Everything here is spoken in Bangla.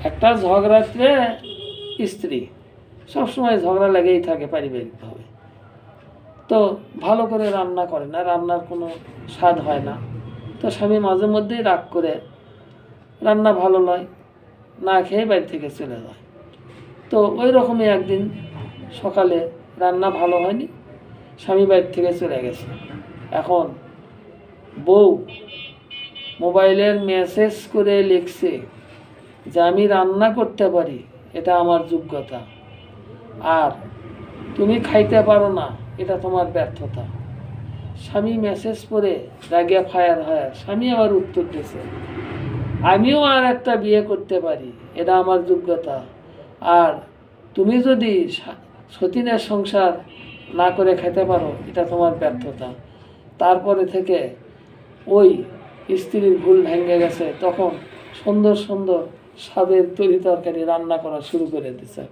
একটা ঝগড়াতে স্ত্রী সবসময় ঝগড়া লেগেই থাকে পারিবারিকভাবে, তো ভালো করে রান্না করে না, রান্নার কোনো স্বাদ হয় না। তো স্বামী মাঝে মধ্যেই রাগ করে রান্না ভালো নয় না খেয়ে বাড়ি থেকে চলে যায়। তো ওই রকমই একদিন সকালে রান্না ভালো হয়নি, স্বামী বাড়ি থেকে চলে গেছে। এখন বউ মোবাইলের মেসেজ করে লিখছে যে আমি রান্না করতে পারি, এটা আমার যোগ্যতা, আর তুমি খাইতে পারো না, এটা তোমার ব্যর্থতা। স্বামী মেসেজ পড়ে রাগিয়া ফায়ার হয়, স্বামী আবার উত্তর দিয়েছে আমিও আর একটা বিয়ে করতে পারি, এটা আমার যোগ্যতা, আর তুমি যদি সতীনের সংসার না করে খেতে পারো, এটা তোমার ব্যর্থতা। তারপরে থেকে ওই স্ত্রীর ভুল ভেঙে গেছে, তখন সুন্দর সুন্দর স্বাদের তরি তরকারি রান্না করা শুরু করে দিছে।